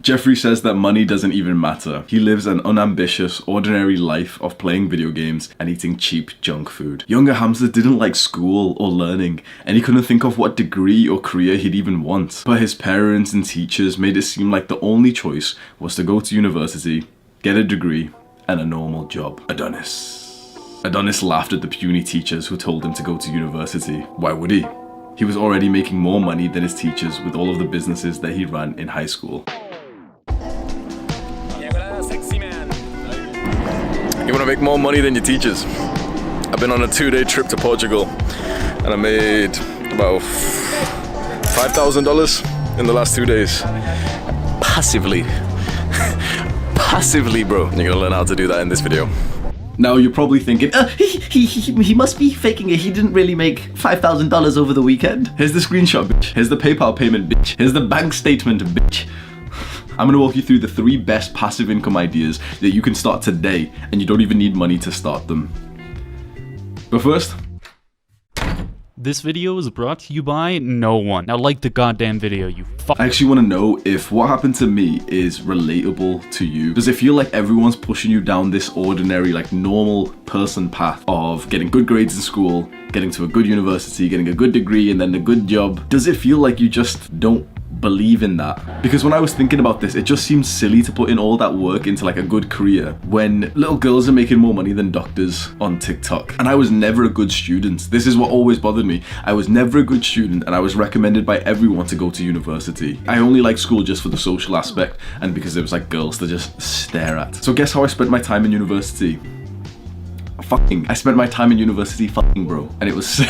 Jeffrey says that money doesn't even matter. He lives an unambitious, ordinary life of playing video games and eating cheap junk food. Younger Hamza didn't like school or learning, and he couldn't think of what degree or career he'd even want. But his parents and teachers made it seem like the only choice was to go to university, get a degree, and a normal job. Adonis laughed at the puny teachers who told him to go to university. Why would he? He was already making more money than his teachers with all of the businesses that he ran in high school. You want to make more money than your teachers? I've been on a 2-day trip to Portugal and I made about $5,000 in the last 2 days. Passively. Passively, bro. You're gonna learn how to do that in this video. Now you're probably thinking, he must be faking it. He didn't really make $5,000 over the weekend. Here's the screenshot, bitch. Here's the PayPal payment, bitch. Here's the bank statement, bitch. I'm gonna walk you through the 3 best passive income ideas that you can start today, and you don't even need money to start them. But first, this video is brought to you by no one. Now like the goddamn video, you fuck. I actually want to know if what happened to me is relatable to you. Does it feel like everyone's pushing you down this ordinary, like normal person path of getting good grades in school, getting to a good university, getting a good degree, and then a good job? Does it feel like you just don't believe in that? Because when I was thinking about this, it just seems silly to put in all that work into like a good career when little girls are making more money than doctors on TikTok. And I was never a good student. This is what always bothered me. I was never a good student, and I was recommended by everyone to go to university. I only liked school just for the social aspect and because there was like girls to just stare at. So guess how I spent my time in university? I spent my time in university fucking, bro, and it was sick.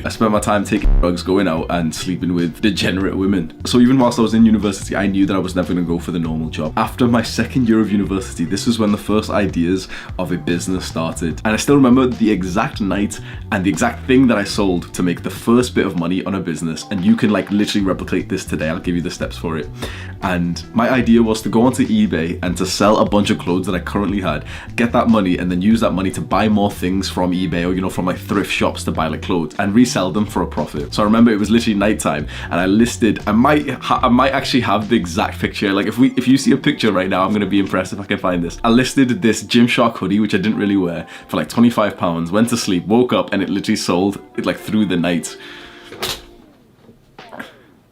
I spent my time taking drugs, going out and sleeping with degenerate women. So even whilst I was in university, I knew that I was never gonna go for the normal job. After my second year of university, this was when the first ideas of a business started. And I still remember the exact night and the exact thing that I sold to make the first bit of money on a business. And you can like literally replicate this today. I'll give you the steps for it. And my idea was to go onto eBay and to sell a bunch of clothes that I currently had, get that money, and then use that money to buy more things from eBay or, you know, from like thrift shops to buy like clothes and resell them for a profit. So I remember it was literally nighttime and I listed, I might actually have the exact picture. Like if you see a picture right now, I'm gonna be impressed if I can find this. I listed this Gymshark hoodie, which I didn't really wear, for like £25, went to sleep, woke up, and it literally sold it like through the night.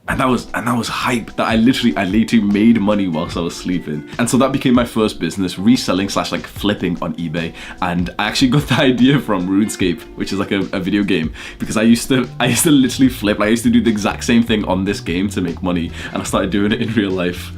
And that was hype. That I literally made money whilst I was sleeping. And so that became my first business, reselling / like flipping on eBay. And I actually got the idea from RuneScape, which is like a video game, because I used to literally flip. I used to do the exact same thing on this game to make money, and I started doing it in real life.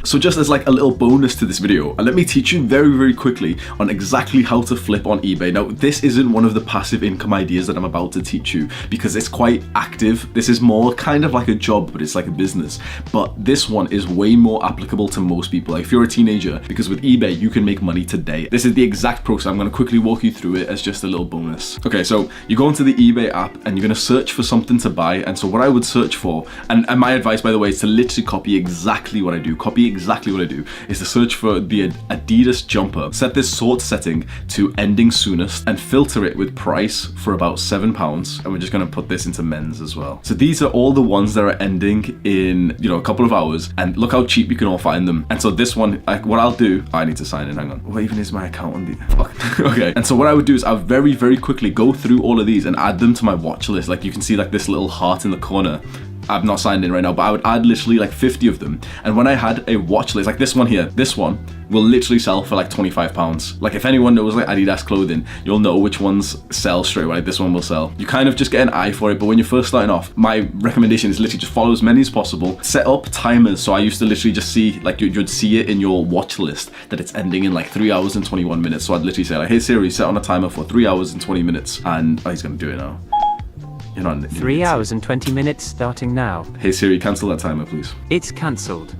So just as like a little bonus to this video, let me teach you very, very quickly on exactly how to flip on eBay. Now, this isn't one of the passive income ideas that I'm about to teach you because it's quite active. This is more kind of like a job, but it's like a business. But this one is way more applicable to most people. Like if you're a teenager, because with eBay, you can make money today. This is the exact process. I'm going to quickly walk you through it as just a little bonus. Okay, so you go into the eBay app and you're going to search for something to buy. And so what I would search for, and my advice, by the way, is to literally copy exactly what I do. Exactly what I do is to search for the Adidas jumper, set this sort setting to ending soonest, and filter it with price for about £7. And we're just going to put this into men's as well. So these are all the ones that are ending in, you know, a couple of hours, and look how cheap you can all find them. And so this one, what I'll do, I need to sign in, hang on. What even is my account on the, fuck. Okay. And so what I would do is I'll very, very quickly go through all of these and add them to my watch list. Like you can see like this little heart in the corner. I've not signed in right now, but I would add literally like 50 of them. And when I had a watch list, like this one here, this one will literally sell for like £25. Like if anyone knows like Adidas clothing, you'll know which ones sell straight away. This one will sell. You kind of just get an eye for it, but when you're first starting off, my recommendation is literally just follow as many as possible. Set up timers. So I used to literally just see, like you'd see it in your watch list that it's ending in like 3 hours and 21 minutes. So I'd literally say like, hey Siri, set on a timer for 3 hours and 20 minutes. And oh, he's gonna do it now. 3 hours and 20 minutes starting now. Hey Siri, cancel that timer, please. It's cancelled.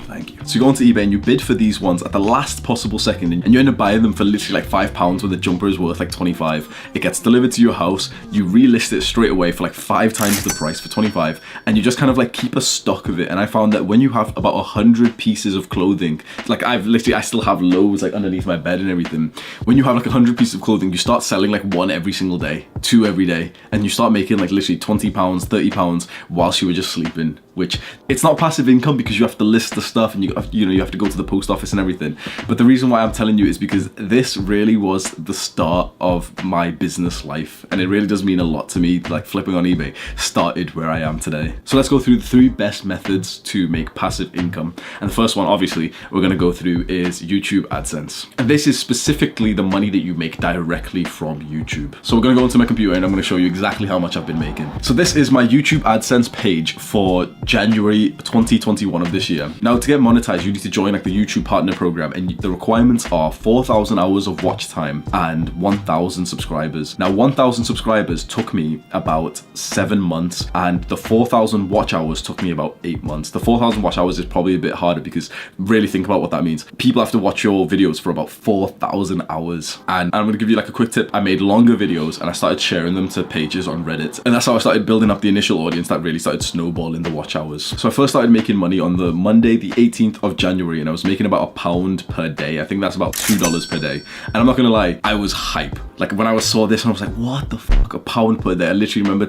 Thank you. So you go onto eBay and you bid for these ones at the last possible second, and you end up buying them for literally like £5 when the jumper is worth like 25. It gets delivered to your house, you relist it straight away for like 5 times the price for 25, and you just kind of like keep a stock of it. And I found that when you have about 100 pieces of clothing, like I still have loads like underneath my bed and everything. When you have like 100 pieces of clothing, you start selling like 1 every single day, 2 every day, and you start making like literally £20, £30 whilst you were just sleeping. Which it's not passive income because you have to list the stuff and you have to go to the post office and everything. But the reason why I'm telling you is because this really was the start of my business life, and it really does mean a lot to me. Like flipping on eBay started where I am today. So let's go through the 3 best methods to make passive income. And the first one, obviously, we're going to go through is YouTube AdSense. And this is specifically the money that you make directly from YouTube. So we're going to go into my computer and I'm going to show you exactly how much I've been making. So this is my YouTube AdSense page for January 2021 of this year. Now, to get monetized, you need to join like the YouTube partner program, and the requirements are 4,000 hours of watch time and 1,000 subscribers. Now, 1,000 subscribers took me about 7 months, and the 4,000 watch hours took me about 8 months. The 4,000 watch hours is probably a bit harder because really think about what that means. People have to watch your videos for about 4,000 hours. And I'm going to give you like a quick tip. I made longer videos and I started sharing them to pages on Reddit, and that's how I started building up the initial audience that really started snowballing the watch hours. So I first started making money on the Monday, the 18th of January, and I was making about £1 per day. I think that's about $2 per day. And I'm not gonna lie, I was hype. Like when I saw this, and I was like, what the fuck, £1 per day? I literally remember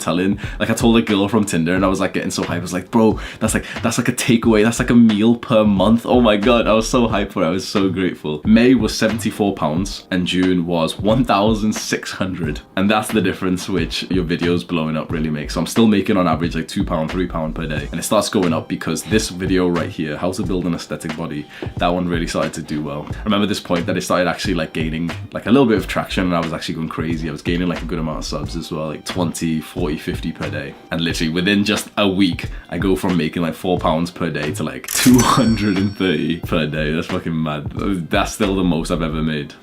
I told a girl from Tinder, and I was like getting so hype. I was like, bro, that's like a takeaway. That's like a meal per month. Oh my God, I was so hyped for it. I was so grateful. May was £74 and June was 1,600. And that's the difference which your videos blowing up really makes. So I'm still making on average like £2, £3 per day. And it starts going up because this video right here, how to build an aesthetic body, that one really started to do well. I remember this point that it started actually like gaining like a little bit of traction, and I was actually going crazy. I was gaining like a good amount of subs as well, like 20, 40, 50 per day. And literally within just a week, I go from making like £4 per day to like 230 per day. That's fucking mad. That's still the most I've ever made.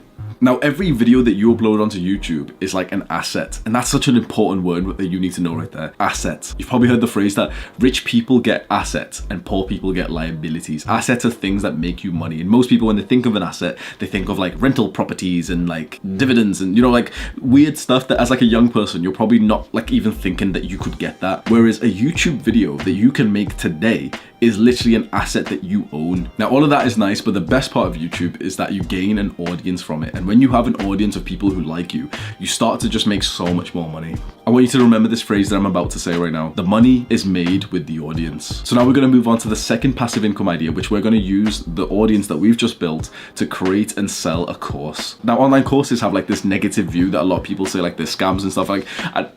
Now, every video that you upload onto YouTube is like an asset. And that's such an important word that you need to know right there. Assets. You've probably heard the phrase that rich people get assets and poor people get liabilities. Assets are things that make you money. And most people, when they think of an asset, they think of like rental properties and like dividends and, like weird stuff that as like a young person, you're probably not like even thinking that you could get that. Whereas a YouTube video that you can make today is literally an asset that you own. Now, all of that is nice, but the best part of YouTube is that you gain an audience from it. And when you have an audience of people who like you, you start to just make so much more money. I want you to remember this phrase that I'm about to say right now. The money is made with the audience. So now we're gonna move on to the second passive income idea, which we're gonna use the audience that we've just built to create and sell a course. Now, online courses have like this negative view that a lot of people say like they're scams and stuff. Like,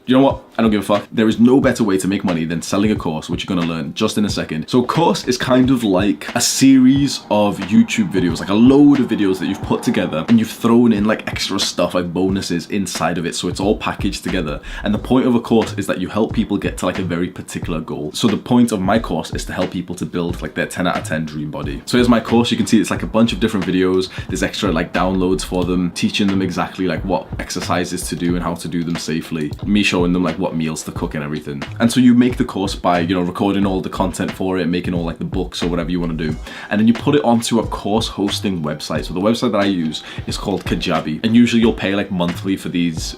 you know what? I don't give a fuck. There is no better way to make money than selling a course, which you're gonna learn just in a second. So course is kind of like a series of YouTube videos, like a load of videos that you've put together and you've thrown in like extra stuff, like bonuses inside of it. So it's all packaged together. And the point of a course is that you help people get to like a very particular goal. So the point of my course is to help people to build like their 10 out of 10 dream body. So here's my course. You can see it's like a bunch of different videos. There's extra like downloads for them, teaching them exactly like what exercises to do and how to do them safely. Me showing them like what meals to cook and everything. And so you make the course by, recording all the content for it, making all like the books or whatever you want to do. And then you put it onto a course hosting website. So the website that I use is called Kajabi. And usually you'll pay like monthly for these.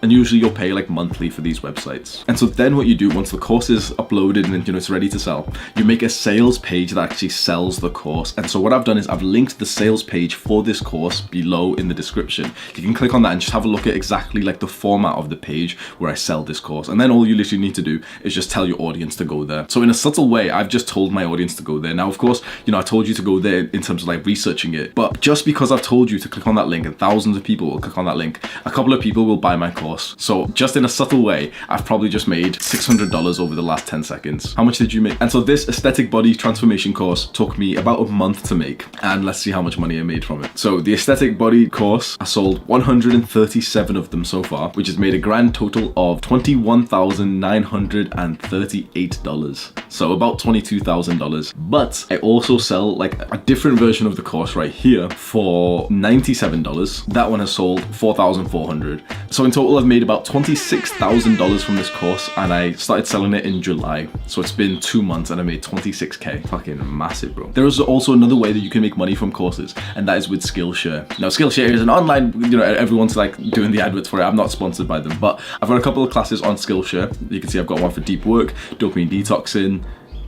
Websites. And so then what you do once the course is uploaded and it's ready to sell, you make a sales page that actually sells the course. And so what I've done is I've linked the sales page for this course below in the description. You can click on that and just have a look at exactly like the format of the page where I sell this course. And then all you literally need to do is just tell your audience to go there. So in a subtle way, I've just told my audience to go there. Now, of course, I told you to go there in terms of like researching it, but just because I've told you to click on that link and thousands of people will click on that link, a couple of people will buy my course. So just in a subtle way, I've probably just made $600 over the last 10 seconds. How much did you make? And so this aesthetic body transformation course took me about a month to make, and let's see how much money I made from it. So the aesthetic body course, I sold 137 of them so far, which has made a grand total of $21,938. So about $22,000. But I also sell like a different version of the course right here for $97. That one has sold $4,400. So in total, I've made about $26,000 $10 from this course and I started selling it in July. So it's been 2 months and I made 26K. Fucking massive, bro. There is also another way that you can make money from courses, and that is with Skillshare. Now, Skillshare is an online, everyone's like doing the adverts for it. I'm not sponsored by them, but I've got a couple of classes on Skillshare. You can see I've got one for deep work, dopamine detoxing,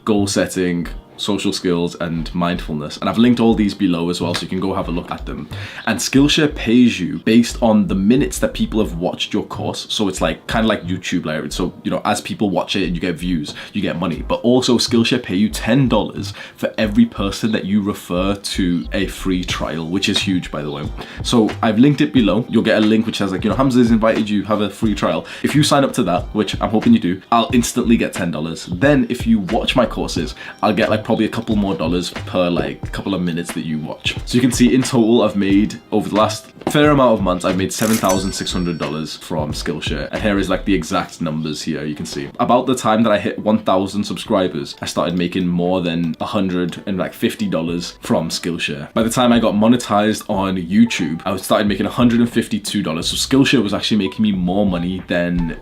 goal setting, social skills, and mindfulness, and I've linked all these below as well, so you can go have a look at them. And Skillshare pays you based on the minutes that people have watched your course. So it's like kind of like YouTube, like, so as people watch it and you get views, you get money. But also Skillshare pay you $10 for every person that you refer to a free trial, which is huge, by the way. So I've linked it below. You'll get a link which says like, Hamza's invited you, have a free trial. If you sign up to that, which I'm hoping you do, I'll instantly get $10. Then if you watch my courses, I'll get like probably a couple more dollars per like couple of minutes that you watch. So you can see in total I've made, over the last fair amount of months, I've made $7,600 from Skillshare. And here is like the exact numbers here. You can see about the time that I hit 1,000 subscribers, I started making more than $150 from Skillshare. By the time I got monetized on YouTube, I started making $152. So Skillshare was actually making me more money than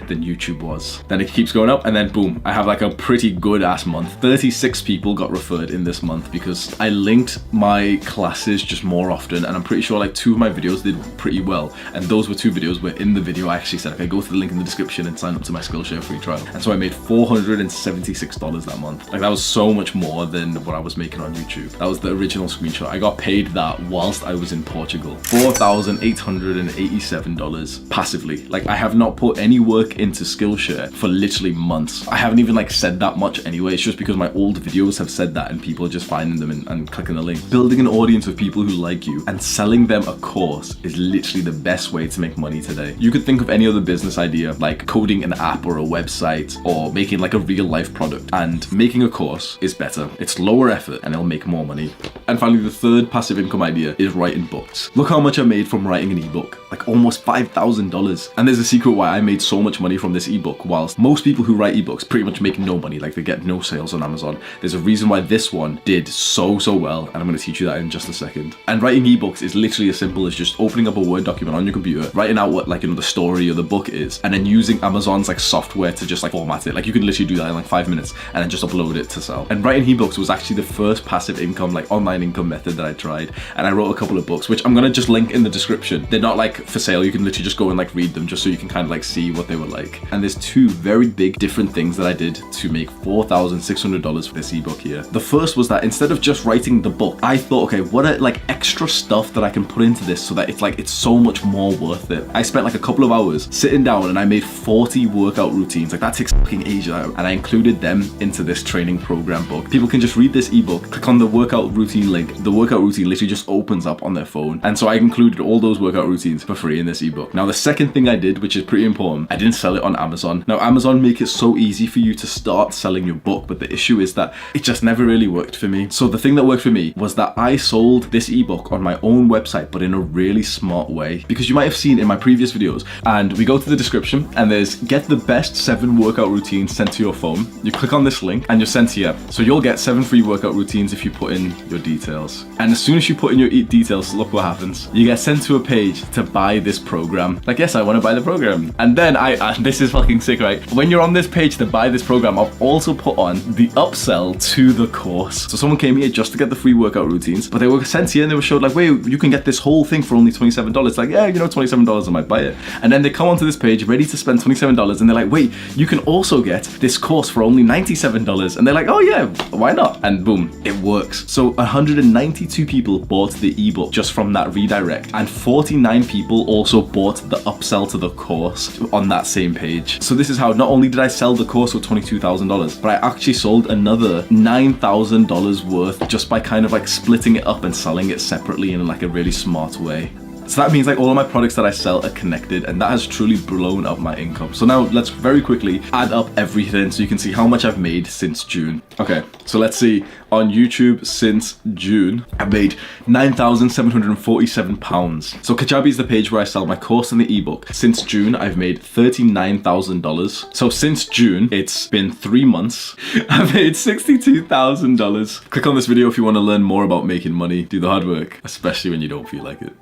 YouTube was. Then it keeps going up, and then boom, I have like a pretty good ass month. 36 people got referred in this month because I linked my classes just more often, and I'm pretty sure like 2 of my videos did pretty well, and those were 2 videos where in the video I actually said, okay, go to the link in the description and sign up to my Skillshare free trial. And so I made $476 that month. Like, that was so much more than what I was making on YouTube. That was the original screenshot. I got paid that whilst I was in Portugal. $4,887 passively. Like, I have not put any work into Skillshare for literally months. I haven't even like said that much anyway. It's just because my old videos have said that and people are just finding them and clicking the link. Building an audience of people who like you and selling them a course is literally the best way to make money today. You could think of any other business idea, like coding an app or a website or making like a real life product, and making a course is better. It's lower effort and it'll make more money. And finally, the third passive income idea is writing books. Look how much I made from writing an ebook, like almost $5,000. And there's a secret why I made so much money from this ebook, whilst most people who write ebooks pretty much make no money, like they get no sales on Amazon. There's a reason why this one did so well, and I'm going to teach you that in just a second. And writing ebooks is literally as simple as just opening up a Word document on your computer, writing out what the story or the book is, and then using Amazon's like software to just like format it. Like, you can literally do that in like 5 minutes and then just upload it to sell. And writing ebooks was actually the first passive income, like online income method that I tried. And I wrote a couple of books, which I'm going to just link in the description. They're not like for sale. You can literally just go and like read them just so you can kind of like see what they were like. And there's 2 very big different things that I did to make $4,600 for this ebook here. The first was that instead of just writing the book, I thought, okay, what are like extra stuff that I can put into this so that it's so much more worth it. I spent like a couple of hours sitting down and I made 40 workout routines. Like, that takes fucking ages, and I included them into this training program book. People can just read this ebook, click on the workout routine link. The workout routine literally just opens up on their phone. And so I included all those workout routines for free in this ebook. Now, the second thing I did, which is pretty important, I didn't sell it on Amazon. Now, Amazon make it so easy for you to start selling your book, but the issue is that it just never really worked for me. So the thing that worked for me was that I sold this ebook on my own website, but in a really smart way. Because you might have seen in my previous videos, and we go to the description and there's get the best 7 workout routines sent to your phone. You click on this link and you're sent here. So you'll get 7 free workout routines if you put in your details. And as soon as you put in your details, look what happens. You get sent to a page to buy this program. Like, yes, I want to buy the program. And then this is fucking sick, right? When you're on this page to buy this program, I've also put on the upsell to the course. So someone came here just to get the free workout routines, but they were sent here and they were showed like, wait, you can get this whole thing for only $27. Like, yeah, $27, I might buy it. And then they come onto this page ready to spend $27 and they're like, wait, you can also get this course for only $97. And they're like, oh yeah, why not? And boom, it works. So 192 people bought the ebook just from that redirect, and 49 people also bought the upsell to the course on that same page. So this is how not only did I sell the course for $22,000, but I actually sold another $9,000 worth just by kind of like splitting it up and selling it separately in like a really smart way. So that means like all of my products that I sell are connected, and that has truly blown up my income. So now let's very quickly add up everything so you can see how much I've made since June. Okay, so let's see. On YouTube since June, I made £9,747. So Kajabi is the page where I sell my course and the ebook. Since June, I've made $39,000. So since June, it's been 3 months. I've made $62,000. Click on this video if you want to learn more about making money. Do the hard work, especially when you don't feel like it.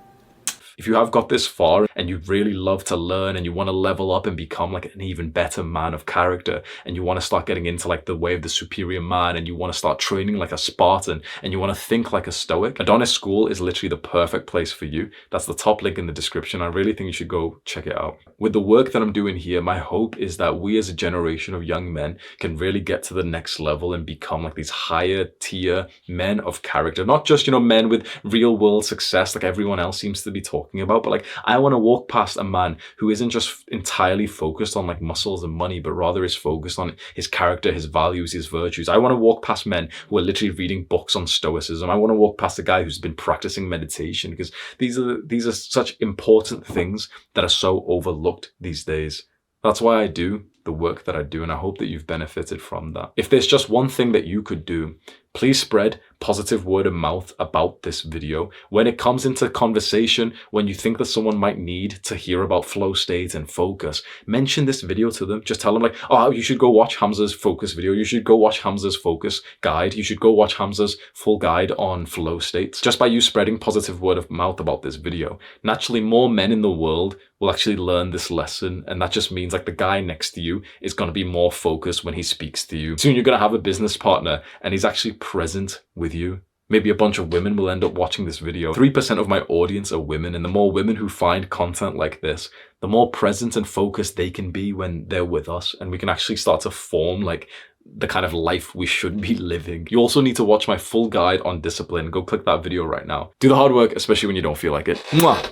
If you have got this far and you really love to learn and you want to level up and become like an even better man of character, and you want to start getting into like the way of the superior man, and you want to start training like a Spartan, and you want to think like a Stoic, Adonis School is literally the perfect place for you. That's the top link in the description. I really think you should go check it out. With the work that I'm doing here, my hope is that we as a generation of young men can really get to the next level and become like these higher tier men of character. Not just, men with real world success like everyone else seems to be talking about, but like I want to walk past a man who isn't just entirely focused on like muscles and money, but rather is focused on his character, his values, his virtues. I want to walk past men who are literally reading books on stoicism. I want to walk past a guy who's been practicing meditation, because these are such important things that are so overlooked these days. That's why I do the work that I do, and I hope that you've benefited from that. If there's just one thing that you could do, please spread positive word of mouth about this video. When it comes into conversation, when you think that someone might need to hear about flow state and focus, mention this video to them. Just tell them like, oh, you should go watch Hamza's focus video. You should go watch Hamza's focus guide. You should go watch Hamza's full guide on flow states. Just by you spreading positive word of mouth about this video, naturally more men in the world will actually learn this lesson. And that just means like the guy next to you is going to be more focused when he speaks to you. Soon you're going to have a business partner and he's actually present with you. Maybe a bunch of women will end up watching this video. 3% of my audience are women, and the more women who find content like this, the more present and focused they can be when they're with us, and we can actually start to form like the kind of life we should be living. You also need to watch my full guide on discipline. Go click that video right now. Do the hard work, especially when you don't feel like it. Mwah!